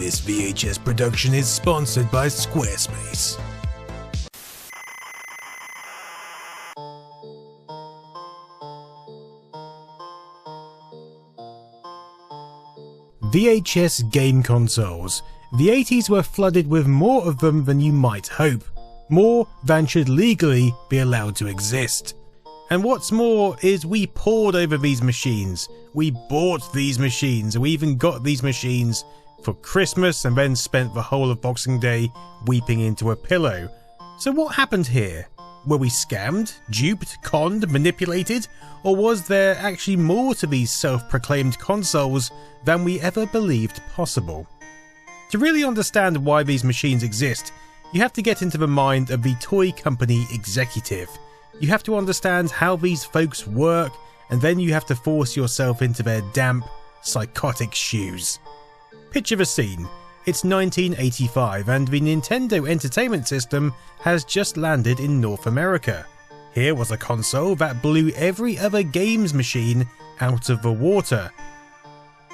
This VHS production is sponsored by Squarespace. VHS game consoles. The 80s were flooded with more of them than you might hope. More than should legally be allowed to exist. And what's more is we pored over these machines, we bought these machines, and we even got these machines for Christmas and then spent the whole of Boxing Day weeping into a pillow. So what happened here? Were we scammed, duped, conned, manipulated? Or was there actually more to these self-proclaimed consoles than we ever believed possible? To really understand why these machines exist, you have to get into the mind of the toy company executive. You have to understand how these folks work, and then you have to force yourself into their damp, psychotic shoes. Picture the scene. It's 1985 and the Nintendo Entertainment System has just landed in North America. Here was a console that blew every other games machine out of the water.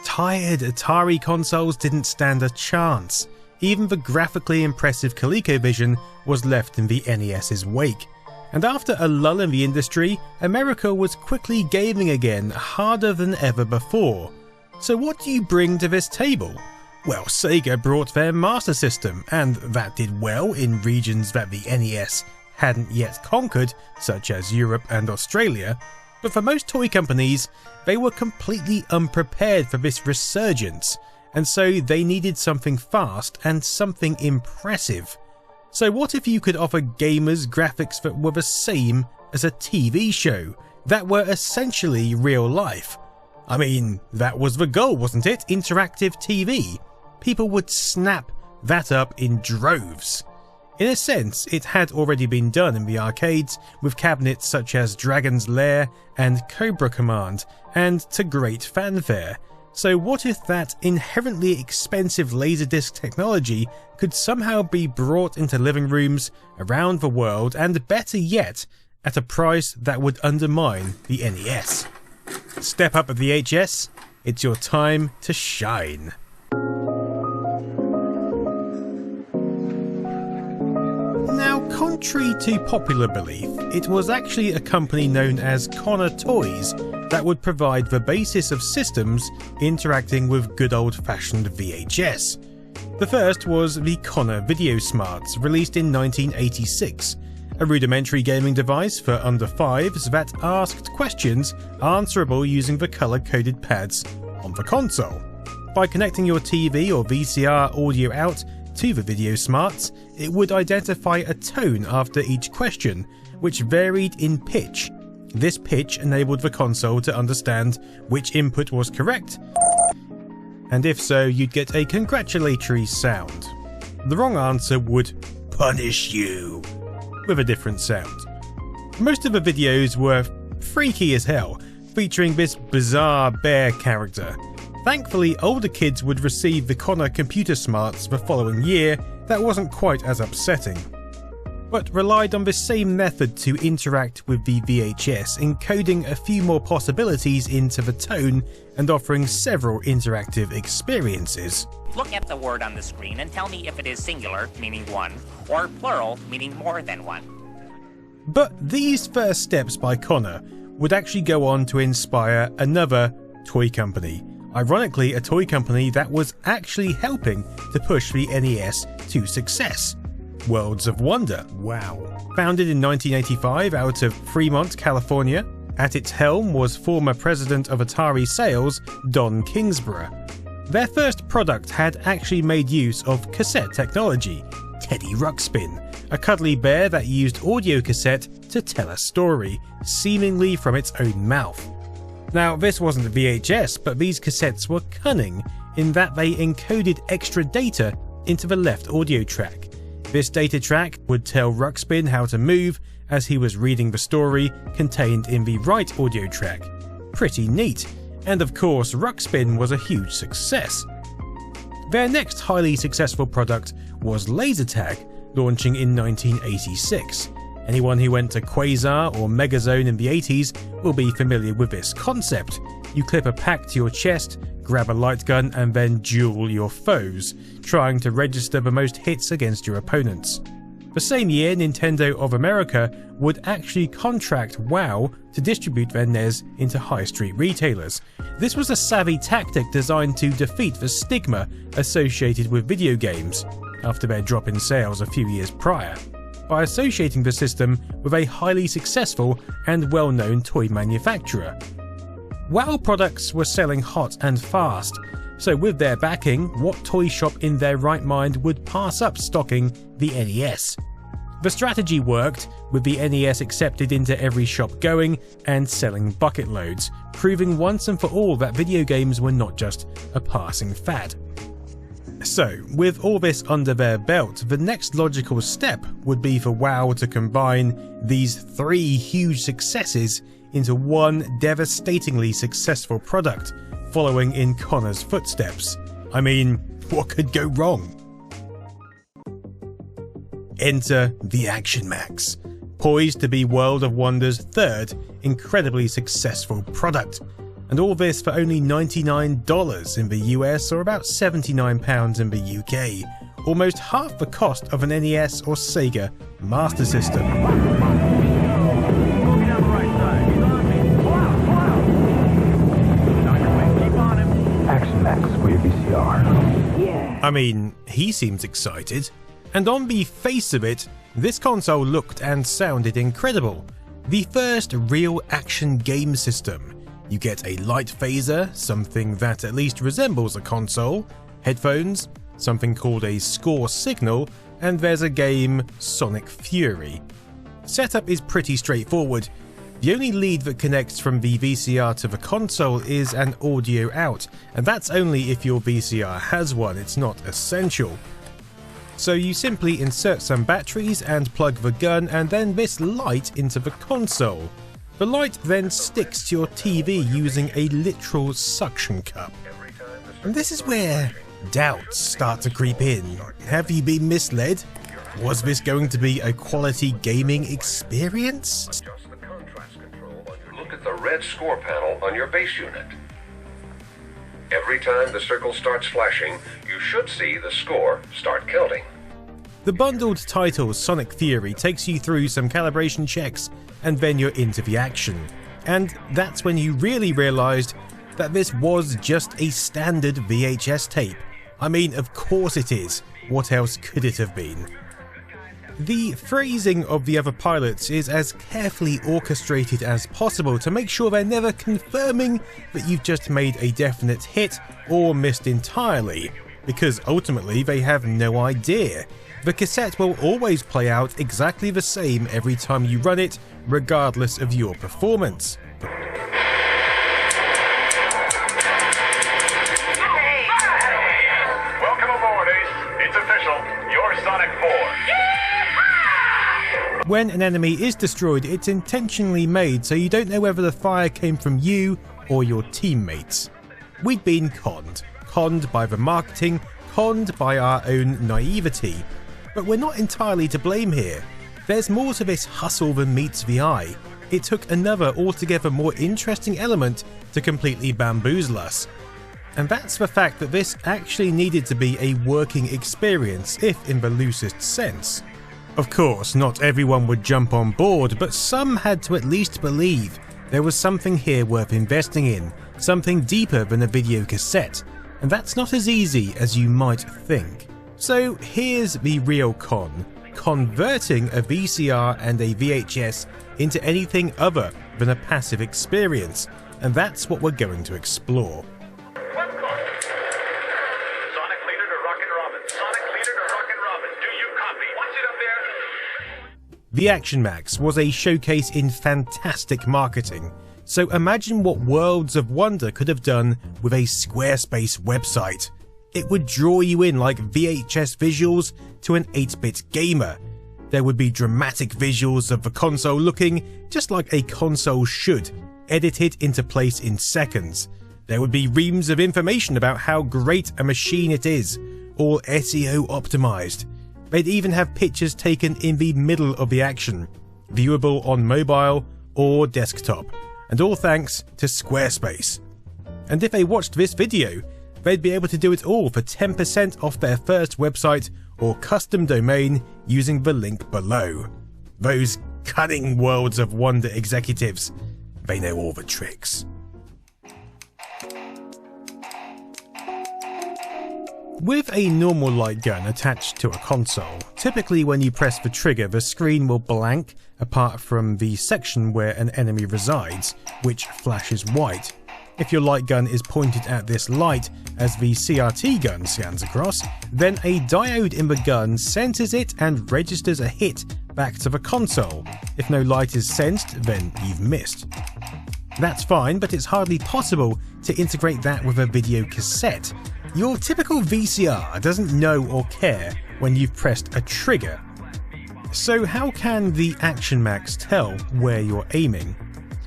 Tired Atari consoles didn't stand a chance. Even the graphically impressive ColecoVision was left in the NES's wake. And after a lull in the industry, America was quickly gaming again, harder than ever before. So what do you bring to this table? Well, Sega brought their Master System, and that did well in regions that the NES hadn't yet conquered, such as Europe and Australia. But for most toy companies, they were completely unprepared for this resurgence, and so they needed something fast and something impressive. So what if you could offer gamers graphics that were the same as a TV show, that were essentially real life? I mean, that was the goal, wasn't it? Interactive TV. People would snap that up in droves. In a sense, it had already been done in the arcades with cabinets such as Dragon's Lair and Cobra Command, and to great fanfare. So what if that inherently expensive laserdisc technology could somehow be brought into living rooms around the world, and better yet, at a price that would undermine the NES? Step up a VHS, it's your time to shine. Now, contrary to popular belief, it was actually a company known as Connor Toys that would provide the basis of systems interacting with good old-fashioned VHS. The first was the Connor VideoSmarts, released in 1986, a rudimentary gaming device for under fives that asked questions answerable using the colour-coded pads on the console. By connecting your TV or VCR audio out to the VideoSmarts, it would identify a tone after each question, which varied in pitch. This pitch enabled the console to understand which input was correct, and if so, you'd get a congratulatory sound. The wrong answer would punish you with a different sound. Most of the videos were freaky as hell, featuring this bizarre bear character. Thankfully, older kids would receive the Connor Computer Smarts the following year that wasn't quite as upsetting, but relied on the same method to interact with the VHS, encoding a few more possibilities into the tone and offering several interactive experiences. Look at the word on the screen and tell me if it is singular, meaning one, or plural, meaning more than one. But these first steps by Connor would actually go on to inspire another toy company. Ironically, a toy company that was actually helping to push the NES to success. Worlds of Wonder. Wow. Founded in 1985 out of Fremont, California, at its helm was former president of Atari sales, Don Kingsborough. Their first product had actually made use of cassette technology, Teddy Ruxpin, a cuddly bear that used audio cassette to tell a story, seemingly from its own mouth. Now, this wasn't a VHS, but these cassettes were cunning in that they encoded extra data into the left audio track. This data track would tell Ruxpin how to move as he was reading the story contained in the right audio track. Pretty neat, and of course Ruxpin was a huge success. Their next highly successful product was Laser Tag, launching in 1986. Anyone who went to Quasar or Megazone in the 80s will be familiar with this concept. You clip a pack to your chest, grab a light gun and then duel your foes, trying to register the most hits against your opponents. The same year, Nintendo of America would actually contract WoW to distribute their NES into high street retailers. This was a savvy tactic designed to defeat the stigma associated with video games after their drop in sales a few years prior, by associating the system with a highly successful and well-known toy manufacturer. WoW products were selling hot and fast, so with their backing, what toy shop in their right mind would pass up stocking the NES? The strategy worked, with the NES accepted into every shop going and selling bucket loads, proving once and for all that video games were not just a passing fad. So, with all this under their belt, the next logical step would be for WoW to combine these three huge successes into one devastatingly successful product, following in Connor's footsteps. I mean, what could go wrong? Enter the Action Max, poised to be World of Wonder's third incredibly successful product, and all this for only $99 in the US or about £79 in the UK, almost half the cost of an NES or Sega Master System. Action Max for your VCR. Yeah. I mean, he seems excited. And on the face of it, this console looked and sounded incredible. The first real action game system. You get a light phaser, something that at least resembles a console, headphones, something called a score signal, and there's a game, Sonic Fury. Setup is pretty straightforward. The only lead that connects from the VCR to the console is an audio out, and that's only if your VCR has one, it's not essential. So you simply insert some batteries and plug the gun and then this light into the console. The light then sticks to your TV using a literal suction cup. And this is where doubts start to creep in. Have you been misled? Was this going to be a quality gaming experience? Look at the red score panel on your base unit. Every time the circle starts flashing, you should see the score start counting. The bundled title Sonic Fury takes you through some calibration checks and then you're into the action. And that's when you really realised that this was just a standard VHS tape. I mean, of course it is. What else could it have been? The phrasing of the other pilots is as carefully orchestrated as possible to make sure they're never confirming that you've just made a definite hit or missed entirely, because ultimately they have no idea. The cassette will always play out exactly the same every time you run it, regardless of your performance. Welcome aboard, Ace. It's official. You're Sonic 4. When an enemy is destroyed, it's intentionally made so you don't know whether the fire came from you or your teammates. We'd been conned. Conned by the marketing, conned by our own naivety. But we're not entirely to blame here. There's more to this hustle than meets the eye. It took another altogether more interesting element to completely bamboozle us. And that's the fact that this actually needed to be a working experience, if in the loosest sense. Of course, not everyone would jump on board, but some had to at least believe there was something here worth investing in, something deeper than a video cassette, and that's not as easy as you might think. So here's the real con: converting a VCR and a VHS into anything other than a passive experience, and that's what we're going to explore. The Action Max was a showcase in fantastic marketing, so imagine what Worlds of Wonder could have done with a Squarespace website. It would draw you in like VHS visuals to an 8-bit gamer. There would be dramatic visuals of the console looking just like a console should, edited into place in seconds. There would be reams of information about how great a machine it is, all SEO optimized. They'd even have pictures taken in the middle of the action, viewable on mobile or desktop, and all thanks to Squarespace. And if they watched this video, they'd be able to do it all for 10% off their first website or custom domain using the link below. Those cunning Worlds of Wonder executives, they know all the tricks. With a normal light gun attached to a console, typically when you press the trigger the screen will blank apart from the section where an enemy resides, which flashes white. If your light gun is pointed at this light as the CRT gun scans across, then a diode in the gun senses it and registers a hit back to the console. If no light is sensed, then you've missed. That's fine, but it's hardly possible to integrate that with a video cassette. Your typical VCR doesn't know or care when you've pressed a trigger. So how can the Action Max tell where you're aiming?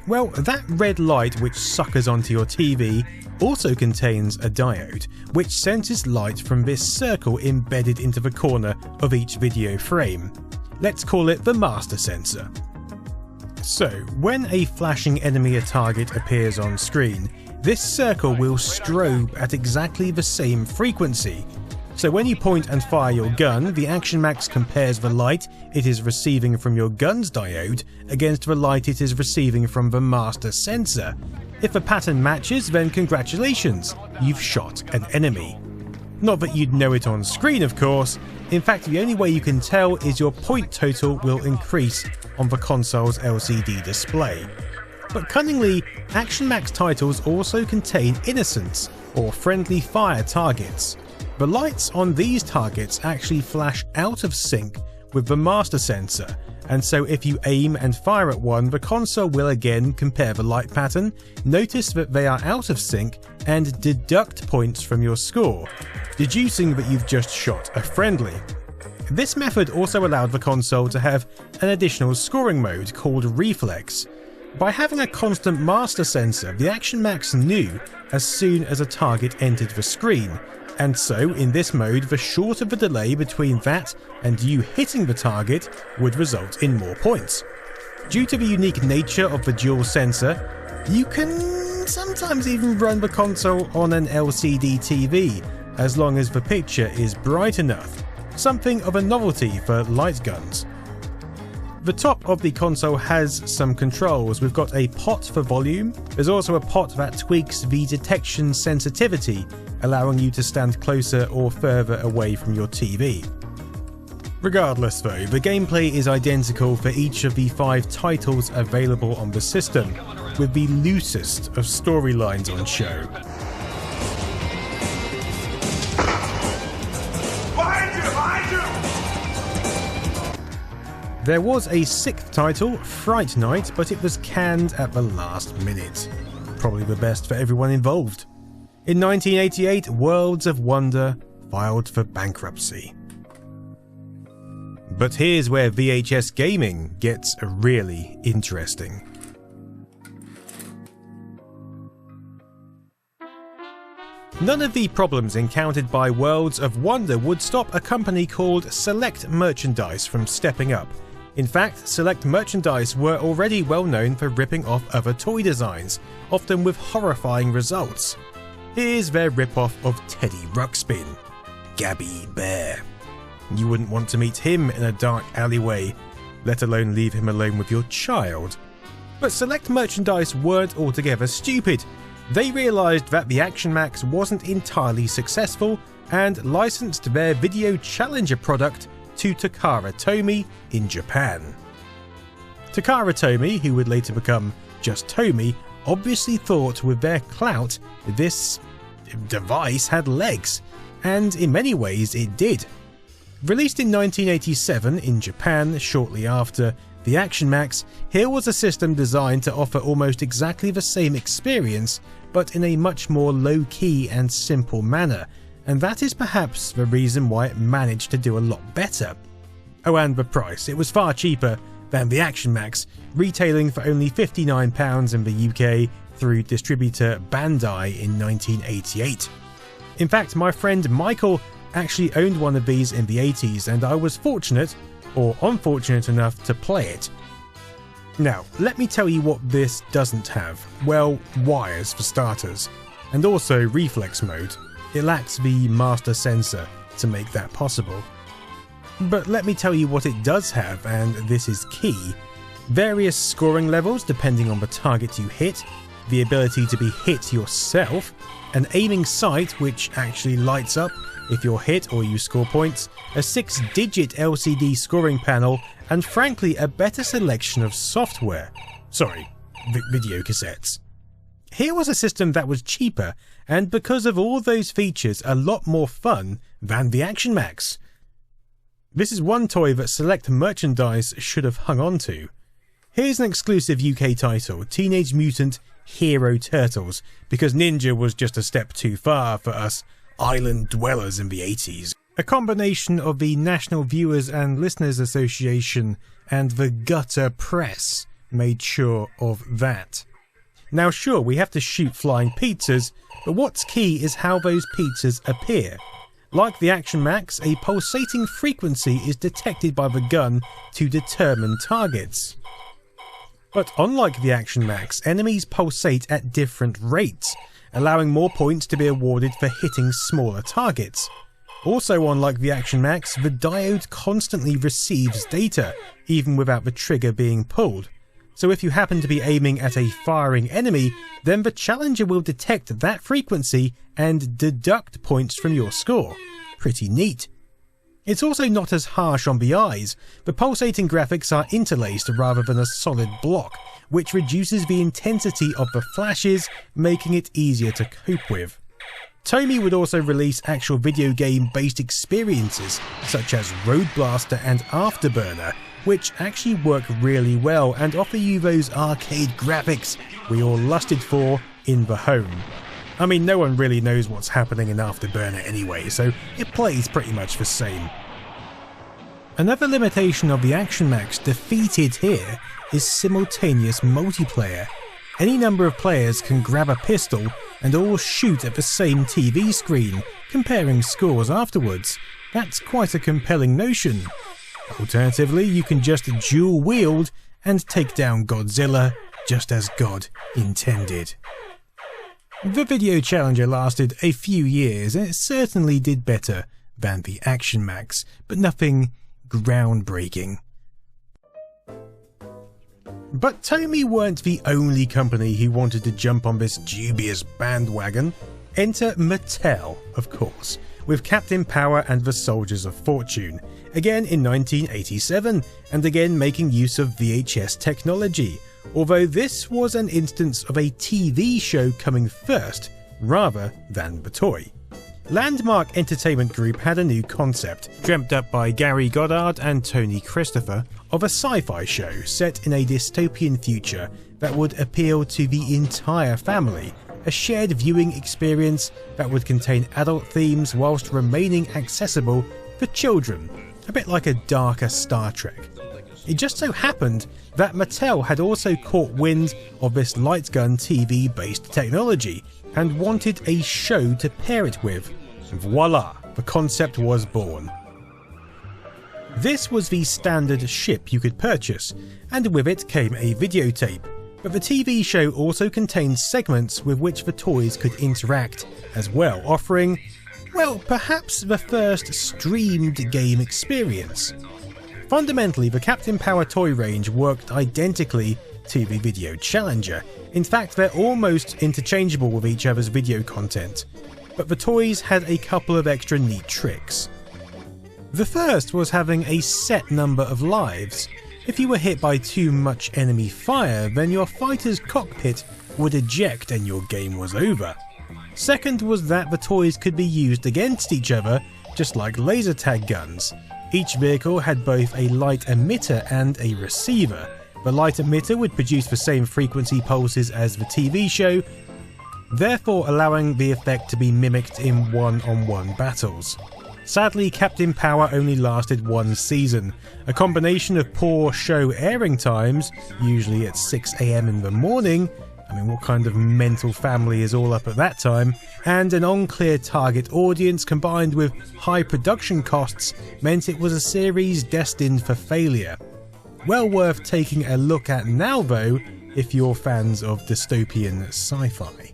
Well, that red light which suckers onto your TV also contains a diode, which senses light from this circle embedded into the corner of each video frame. Let's call it the master sensor. So, when a flashing enemy or target appears on screen, this circle will strobe at exactly the same frequency. So when you point and fire your gun, the Action Max compares the light it is receiving from your gun's diode against the light it is receiving from the master sensor. If the pattern matches, then congratulations, you've shot an enemy. Not that you'd know it on screen, of course. In fact, the only way you can tell is your point total will increase on the console's LCD display. But cunningly, Action Max titles also contain innocents, or friendly fire targets. The lights on these targets actually flash out of sync with the master sensor, and so if you aim and fire at one, the console will again compare the light pattern, notice that they are out of sync, and deduct points from your score, deducing that you've just shot a friendly. This method also allowed the console to have an additional scoring mode called Reflex. By having a constant master sensor, the Action Max knew as soon as a target entered the screen, and so in this mode the shorter the delay between that and you hitting the target would result in more points. Due to the unique nature of the dual sensor, you can sometimes even run the console on an LCD TV, as long as the picture is bright enough, something of a novelty for light guns. The top of the console has some controls. We've got a pot for volume. There's also a pot that tweaks the detection sensitivity, allowing you to stand closer or further away from your TV. Regardless though, the gameplay is identical for each of the 5 titles available on the system, with the loosest of storylines on show. There was a 6th title, Fright Night, but it was canned at the last minute. Probably the best for everyone involved. In 1988, Worlds of Wonder filed for bankruptcy. But here's where VHS gaming gets really interesting. None of the problems encountered by Worlds of Wonder would stop a company called Select Merchandise from stepping up. In fact, Select Merchandise were already well known for ripping off other toy designs, often with horrifying results. Here's their rip-off of Teddy Ruxpin, Gabby Bear. You wouldn't want to meet him in a dark alleyway, let alone leave him alone with your child. But Select Merchandise weren't altogether stupid. They realised that the Action Max wasn't entirely successful and licensed their Video Challenger product to Takara Tomy in Japan. Takara Tomy, who would later become just Tomy, obviously thought with their clout this device had legs, and in many ways it did. Released in 1987 in Japan shortly after the Action Max, here was a system designed to offer almost exactly the same experience, but in a much more low-key and simple manner, and that is perhaps the reason why it managed to do a lot better. Oh, and the price. It was far cheaper than the Action Max, retailing for only £59 in the UK through distributor Bandai in 1988. In fact, my friend Michael actually owned one of these in the 80s, and I was fortunate, or unfortunate enough, to play it. Now, let me tell you what this doesn't have. Well, wires for starters. and also reflex mode. It lacks the master sensor to make that possible. But let me tell you what it does have, and this is key. Various scoring levels depending on the target you hit, the ability to be hit yourself, an aiming sight which actually lights up if you're hit or you score points, a 6-digit LCD scoring panel, and frankly a better selection of software. Sorry, video cassettes. Here was a system that was cheaper, and because of all those features a lot more fun than the Action Max. This is one toy that select merchandise should have hung on to. Here's an exclusive UK title, Teenage Mutant Hero Turtles, because Ninja was just a step too far for us island dwellers in the 80s. A combination of the National Viewers and Listeners Association and the gutter press made sure of that. Now sure, we have to shoot flying pizzas, but what's key is how those pizzas appear. Like the Action Max, a pulsating frequency is detected by the gun to determine targets. But unlike the Action Max, enemies pulsate at different rates, allowing more points to be awarded for hitting smaller targets. Also, unlike the Action Max, the diode constantly receives data, even without the trigger being pulled. So if you happen to be aiming at a firing enemy, then the challenger will detect that frequency and deduct points from your score. Pretty neat. It's also not as harsh on the eyes. The pulsating graphics are interlaced rather than a solid block, which reduces the intensity of the flashes, making it easier to cope with. Toby would also release actual video game based experiences such as Road Blaster and Afterburner, which actually work really well and offer you those arcade graphics we all lusted for in the home. I mean, no one really knows what's happening in Afterburner anyway, so it plays pretty much the same. Another limitation of the Action Max defeated here is simultaneous multiplayer. Any number of players can grab a pistol and all shoot at the same TV screen, comparing scores afterwards. That's quite a compelling notion. Alternatively, you can just dual wield and take down Godzilla just as God intended. The Video Challenger lasted a few years and it certainly did better than the Action Max, but nothing groundbreaking. But Toby weren't the only company who wanted to jump on this dubious bandwagon. Enter Mattel, of course, with Captain Power and the Soldiers of Fortune, again in 1987, and again making use of VHS technology, although this was an instance of a TV show coming first, rather than the toy. Landmark Entertainment Group had a new concept, dreamt up by Gary Goddard and Tony Christopher, of a sci-fi show set in a dystopian future that would appeal to the entire family, a shared viewing experience that would contain adult themes whilst remaining accessible for children, a bit like a darker Star Trek. It just so happened that Mattel had also caught wind of this light gun TV-based technology and wanted a show to pair it with. Voila, the concept was born. This was the standard ship you could purchase, and with it came a videotape, but the TV show also contained segments with which the toys could interact as well, offering, well, perhaps the first streamed game experience. Fundamentally, the Captain Power toy range worked identically to the Video Challenger. In fact, they're almost interchangeable with each other's video content, but the toys had a couple of extra neat tricks. The first was having a set number of lives. If you were hit by too much enemy fire, then your fighter's cockpit would eject and your game was over. Second was that the toys could be used against each other, just like laser tag guns. Each vehicle had both a light emitter and a receiver. The light emitter would produce the same frequency pulses as the TV show, therefore allowing the effect to be mimicked in one-on-one battles. Sadly, Captain Power only lasted one season. A combination of poor show airing times, usually at 6 AM in the morning, I mean, what kind of mental family is all up at that time, and an unclear target audience combined with high production costs meant it was a series destined for failure. Well worth taking a look at now though, if you're fans of dystopian sci-fi.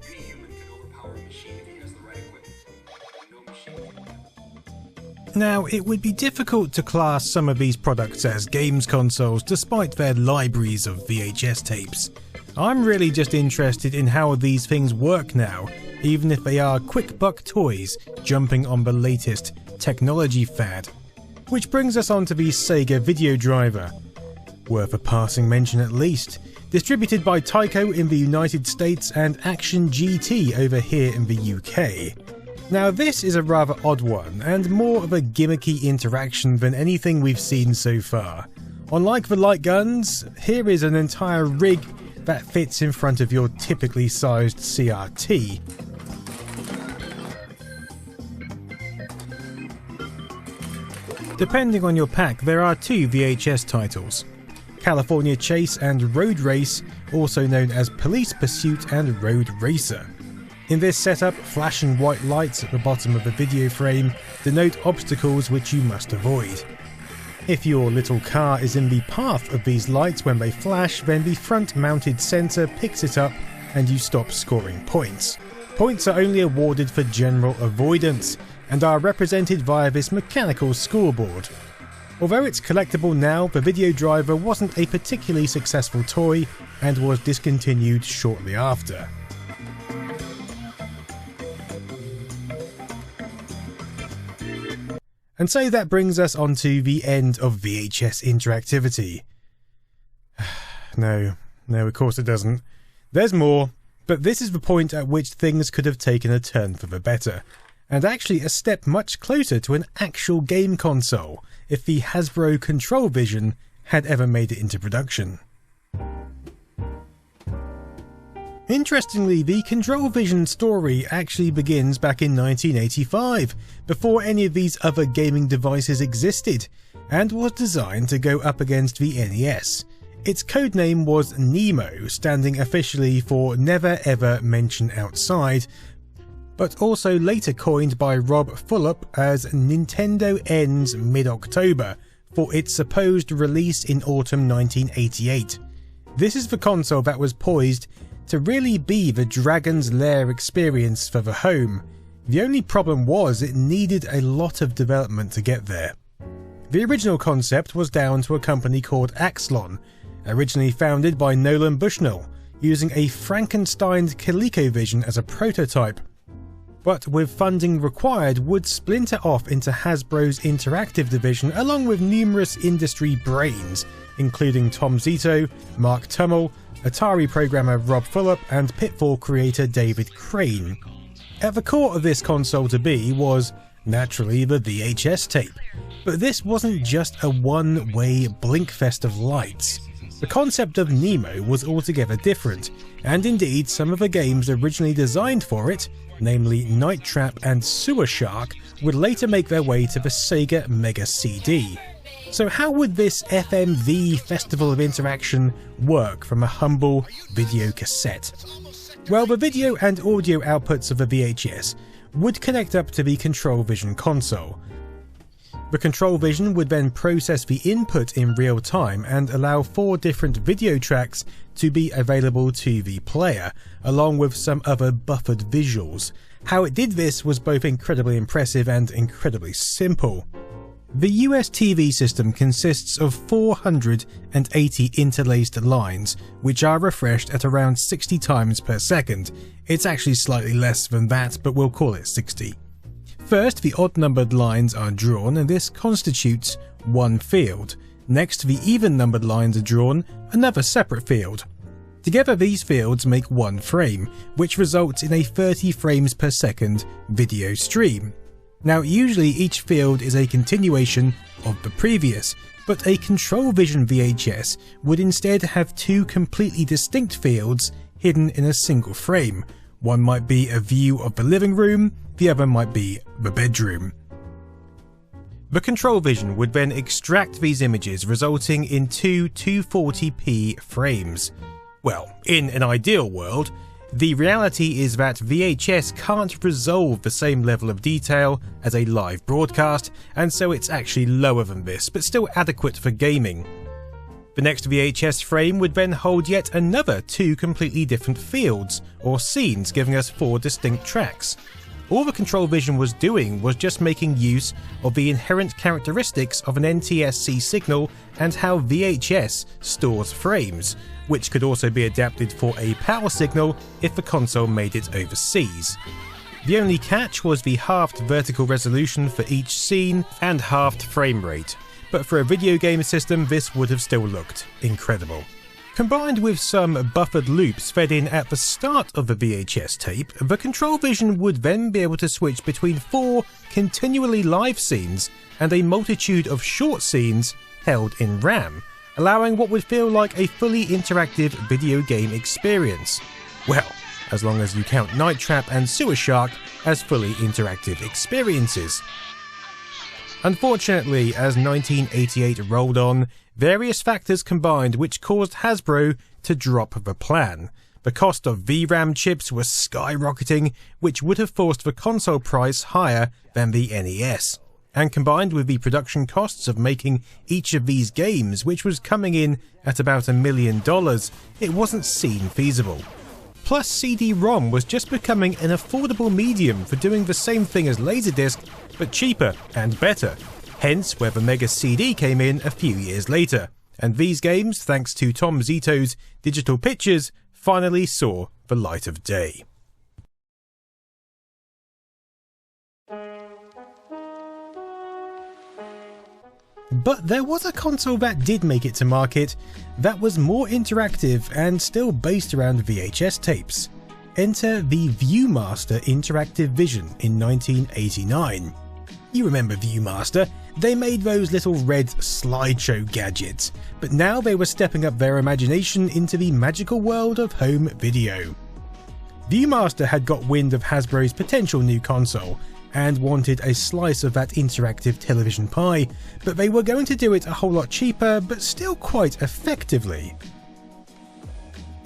Now, it would be difficult to class some of these products as games consoles despite their libraries of VHS tapes. I'm really just interested in how these things work now, even if they are quick buck toys jumping on the latest technology fad. Which brings us on to the Sega video driver. Worth a passing mention at least. Distributed by Tyco in the United States and Action GT over here in the UK. Now this is a rather odd one, and more of a gimmicky interaction than anything we've seen so far. Unlike the light guns, here is an entire rig that fits in front of your typically sized CRT. Depending on your pack, there are two VHS titles. California Chase and Road Race, also known as Police Pursuit and Road Racer. In this setup, flashing white lights at the bottom of the video frame denote obstacles which you must avoid. If your little car is in the path of these lights when they flash, then the front-mounted sensor picks it up and you stop scoring points. Points are only awarded for general avoidance and are represented via this mechanical scoreboard. Although it's collectible now, the video driver wasn't a particularly successful toy and was discontinued shortly after. And so that brings us on to the end of VHS interactivity. No, of course it doesn't. There's more, but this is the point at which things could have taken a turn for the better, and actually a step much closer to an actual game console, if the Hasbro Control Vision had ever made it into production. Interestingly, the Control Vision story actually begins back in 1985, before any of these other gaming devices existed, and was designed to go up against the NES. Its codename was Nemo, standing officially for Never Ever Mention Outside, but also later coined by Rob Fulop as Nintendo Ends Mid-October for its supposed release in autumn 1988. This is the console that was poised to really be the Dragon's Lair experience for the home. The only problem was it needed a lot of development to get there. The original concept was down to a company called Axlon, originally founded by Nolan Bushnell, using a Frankensteined ColecoVision as a prototype, but with funding required would splinter off into Hasbro's interactive division along with numerous industry brains, including Tom Zito, Mark Tummel, Atari programmer Rob Fulop and Pitfall creator David Crane. At the core of this console to be was, naturally, the VHS tape, but this wasn't just a one-way blinkfest of lights. The concept of Nemo was altogether different, and indeed some of the games originally designed for it, namely Night Trap and Sewer Shark, would later make their way to the Sega Mega CD. So how would this FMV Festival of Interaction work from a humble video cassette? Well, the video and audio outputs of the VHS would connect up to the Control Vision console. The Control Vision would then process the input in real time and allow 4 different video tracks to be available to the player, along with some other buffered visuals. How it did this was both incredibly impressive and incredibly simple. The US TV system consists of 480 interlaced lines, which are refreshed at around 60 times per second. It's actually slightly less than that, but we'll call it 60. First, the odd-numbered lines are drawn, and this constitutes one field. Next, the even-numbered lines are drawn, another separate field. Together, these fields make one frame, which results in a 30 frames per second video stream. Now, usually each field is a continuation of the previous, but a Control Vision VHS would instead have 2 completely distinct fields hidden in a single frame. One might be a view of the living room, the other might be the bedroom. The Control Vision would then extract these images, resulting in 2 240p frames. Well, in an ideal world, the reality is that VHS can't resolve the same level of detail as a live broadcast, and so it's actually lower than this, but still adequate for gaming. The next VHS frame would then hold yet another 2 completely different fields, or scenes, giving us 4 distinct tracks. all the Control Vision was doing was just making use of the inherent characteristics of an NTSC signal and how VHS stores frames, which could also be adapted for a power signal if the console made it overseas. The only catch was the halved vertical resolution for each scene and halved frame rate, but for a video game system this would have still looked incredible. Combined with some buffered loops fed in at the start of the VHS tape, the Control Vision would then be able to switch between 4 continually live scenes and a multitude of short scenes held in RAM, allowing what would feel like a fully interactive video game experience. Well, as long as you count Night Trap and Sewer Shark as fully interactive experiences. Unfortunately, as 1988 rolled on, various factors combined which caused Hasbro to drop the plan. The cost of VRAM chips was skyrocketing, which would have forced the console price higher than the NES. And combined with the production costs of making each of these games, which was coming in at about $1 million, it wasn't seen feasible. Plus, CD-ROM was just becoming an affordable medium for doing the same thing as Laserdisc, but cheaper and better. Hence where the Mega CD came in a few years later, and these games, thanks to Tom Zito's Digital Pictures, finally saw the light of day. But there was a console that did make it to market that was more interactive and still based around VHS tapes. Enter the ViewMaster Interactive Vision in 1989. You remember ViewMaster? They made those little red slideshow gadgets, but now they were stepping up their imagination into the magical world of home video. ViewMaster had got wind of Hasbro's potential new console and wanted a slice of that interactive television pie, but they were going to do it a whole lot cheaper but still quite effectively.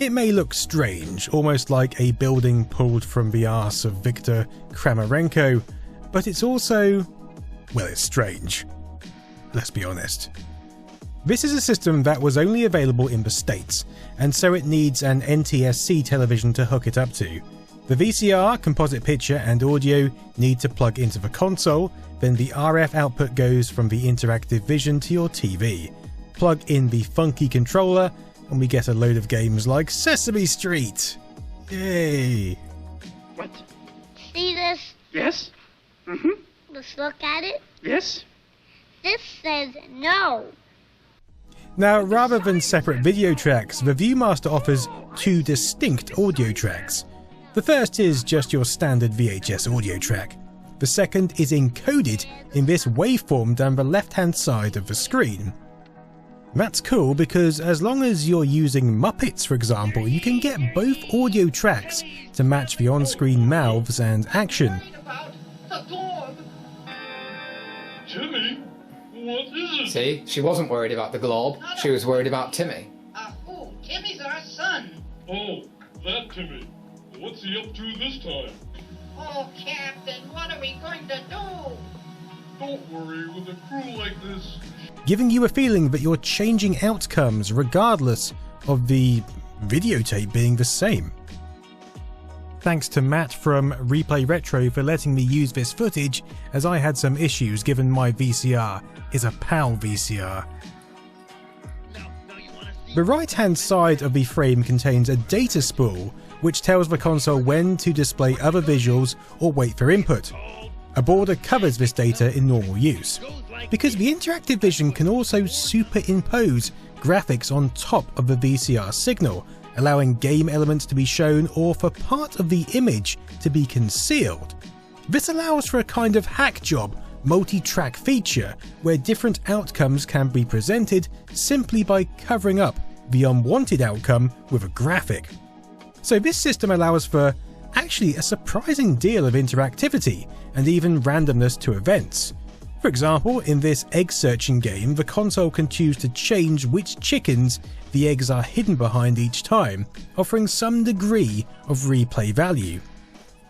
It may look strange, almost like a building pulled from the arse of Viktor Kramarenko, but it's also, well, it's strange. Let's be honest. This is a system that was only available in the States, and so it needs an NTSC television to hook it up to. The VCR, composite picture and audio need to plug into the console, then the RF output goes from the interactive vision to your TV. Plug in the funky controller and we get a load of games like Sesame Street. Yay! What? See this? Yes? Mm-hmm. Let's look at it. Yes? This says no. Now, rather than separate video tracks, the ViewMaster offers 2 distinct audio tracks. The first is just your standard VHS audio track. The second is encoded in this waveform down the left-hand side of the screen. That's cool because as long as you're using Muppets, for example, you can get both audio tracks to match the on-screen mouths and action. Timmy, what is it? See, she wasn't worried about the globe, she was worried about Timmy. Oh, Timmy's our son. Oh, that Timmy. What's he up to this time? Oh, Captain, what are we going to do? Don't worry, with a crew like this. Giving you a feeling that you're changing outcomes regardless of the videotape being the same. Thanks to Matt from Replay Retro for letting me use this footage, as I had some issues given my VCR is a PAL VCR. The right-hand side of the frame contains a data spool, which tells the console when to display other visuals or wait for input. A border covers this data in normal use. Because the interactive vision can also superimpose graphics on top of the VCR signal, allowing game elements to be shown or for part of the image to be concealed. This allows for a kind of hack job multi-track feature where different outcomes can be presented simply by covering up the unwanted outcome with a graphic. So this system allows for actually a surprising deal of interactivity and even randomness to events. For example, in this egg searching game, the console can choose to change which chickens the eggs are hidden behind each time, offering some degree of replay value.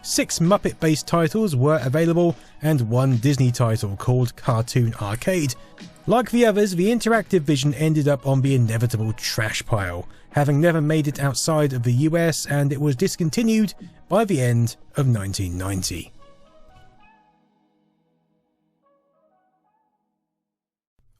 6 Muppet-based titles were available and 1 Disney title called Cartoon Arcade. Like the others, the interactive vision ended up on the inevitable trash pile, having never made it outside of the US, and it was discontinued by the end of 1990.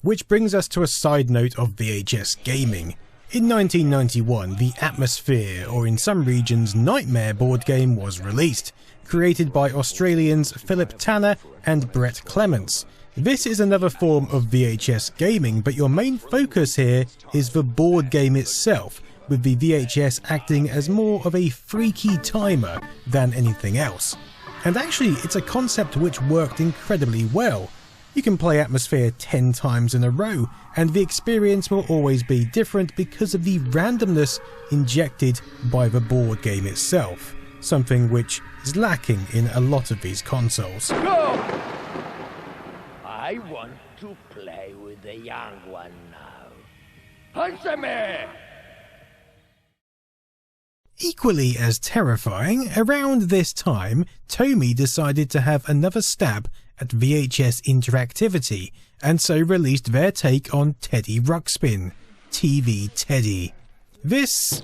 Which brings us to a side note of VHS gaming. In 1991, the Atmosfear, or in some regions Nightmare board game was released, created by Australians Philip Tanner and Brett Clements. This is another form of VHS gaming, but your main focus here is the board game itself, with the VHS acting as more of a freaky timer than anything else. And actually, it's a concept which worked incredibly well. You can play Atmosfear 10 times in a row, and the experience will always be different because of the randomness injected by the board game itself, something which is lacking in a lot of these consoles. Go! I want to play with the young one now. Answer me! Equally as terrifying, around this time, Toby decided to have another stab at VHS interactivity, and so released their take on Teddy Ruxpin, TV Teddy. This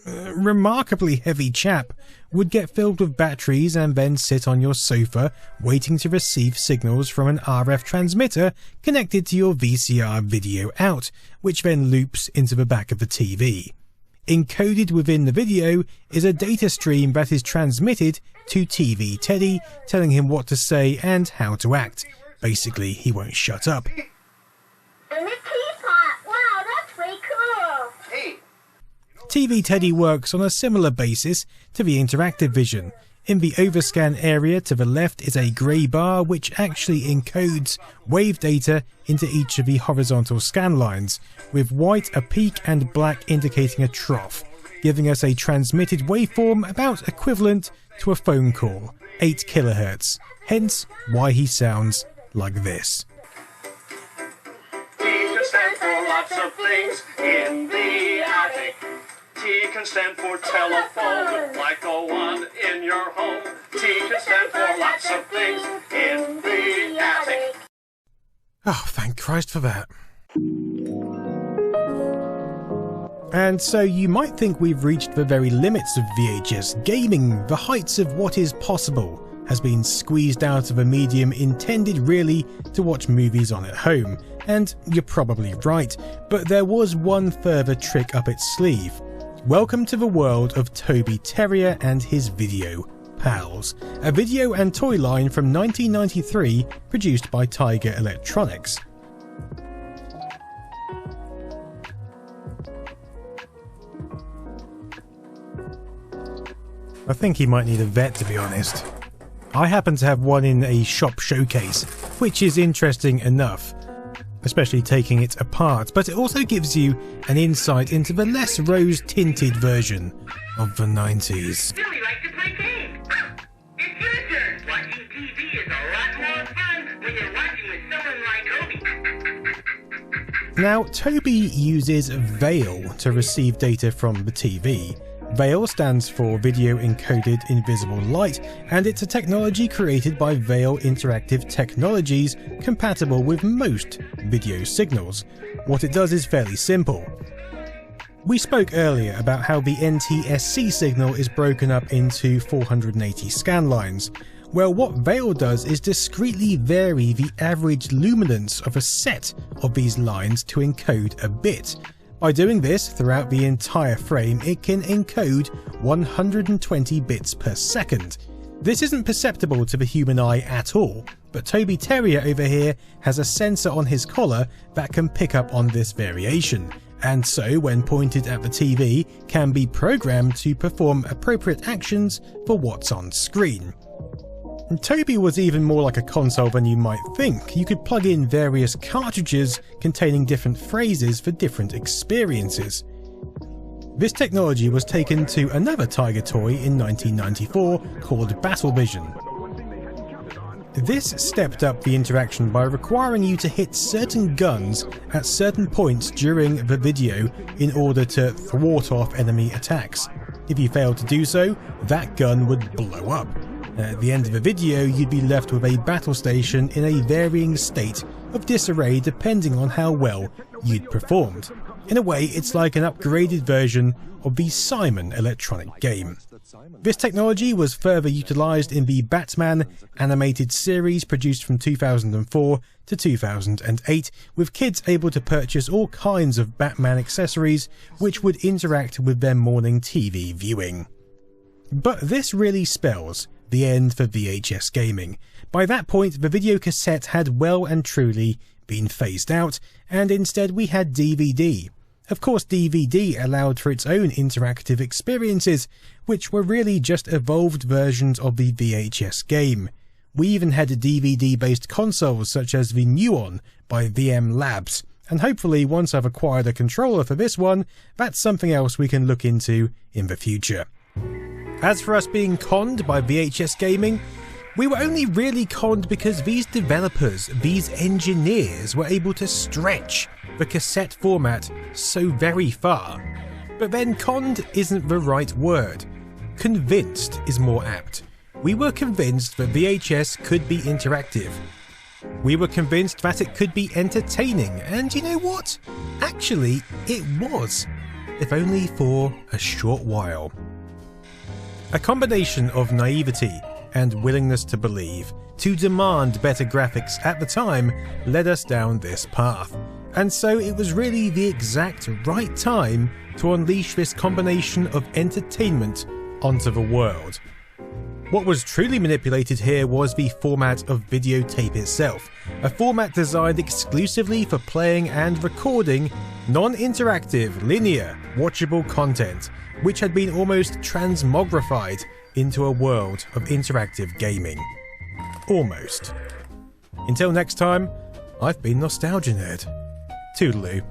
remarkably heavy chap would get filled with batteries and then sit on your sofa waiting to receive signals from an RF transmitter connected to your VCR video out, which then loops into the back of the TV. Encoded within the video is a data stream that is transmitted to TV Teddy, telling him what to say and how to act. Basically, he won't shut up. And the teapot! Wow, that's way cool! Hey! TV Teddy works on a similar basis to the interactive vision. In the overscan area to the left is a grey bar which actually encodes wave data into each of the horizontal scan lines, with white a peak and black indicating a trough, giving us a transmitted waveform about equivalent to a phone call, 8 kHz, hence why he sounds like this. T can stand for lots of things in the attic. T can stand for telephone, like the one in your home. T can stand for lots of things in the attic. Oh, thank Christ for that. And so you might think we've reached the very limits of VHS gaming. The heights of what is possible has been squeezed out of a medium intended really to watch movies on at home. And you're probably right, but there was one further trick up its sleeve. Welcome to the world of Toby Terrier and his Video Pals, a video and toy line from 1993 produced by Tiger Electronics. I think he might need a vet, to be honest. I happen to have one in a shop showcase, which is interesting enough, especially taking it apart, but it also gives you an insight into the less rose-tinted version of the 90s. Do we like to play games? It's your turn. Watching TV is a lot more fun when you're watching with someone like Toby. Now, Toby uses Veil to receive data from the TV. Veil stands for Video Encoded Invisible Light, and it's a technology created by Veil Interactive Technologies, compatible with most video signals. What it does is fairly simple. We spoke earlier about how the NTSC signal is broken up into 480 scan lines. Well, what Veil does is discretely vary the average luminance of a set of these lines to encode a bit. By doing this throughout the entire frame, it can encode 120 bits per second. This isn't perceptible to the human eye at all, but Toby Terrier over here has a sensor on his collar that can pick up on this variation, and so when pointed at the TV can be programmed to perform appropriate actions for what's on screen. And Toby was even more like a console than you might think. You could plug in various cartridges containing different phrases for different experiences. This technology was taken to another Tiger toy in 1994 called Battlevision. This stepped up the interaction by requiring you to hit certain guns at certain points during the video in order to thwart off enemy attacks. If you failed to do so, that gun would blow up. At the end of the video, you'd be left with a battle station in a varying state of disarray depending on how well you'd performed. In a way, it's like an upgraded version of the Simon electronic game. This technology was further utilised in the Batman animated series produced from 2004 to 2008, with kids able to purchase all kinds of Batman accessories which would interact with their morning TV viewing. But this really spells the end for VHS gaming. By that point, the video cassette had well and truly been phased out, and instead we had DVD. Of course, DVD allowed for its own interactive experiences, which were really just evolved versions of the VHS game. We even had DVD-based consoles such as the Nuon by VM Labs, and hopefully once I've acquired a controller for this one, that's something else we can look into in the future. As for us being conned by VHS gaming, we were only really conned because these developers, these engineers, were able to stretch the cassette format so very far. But then conned isn't the right word. Convinced is more apt. We were convinced that VHS could be interactive. We were convinced that it could be entertaining, and you know what? Actually, it was. If only for a short while. A combination of naivety and willingness to believe, to demand better graphics at the time, led us down this path. And so it was really the exact right time to unleash this combination of entertainment onto the world. What was truly manipulated here was the format of videotape itself, a format designed exclusively for playing and recording non-interactive, linear, watchable content, which had been almost transmogrified into a world of interactive gaming. Almost. Until next time, I've been Nostalgia Nerd. Toodaloo.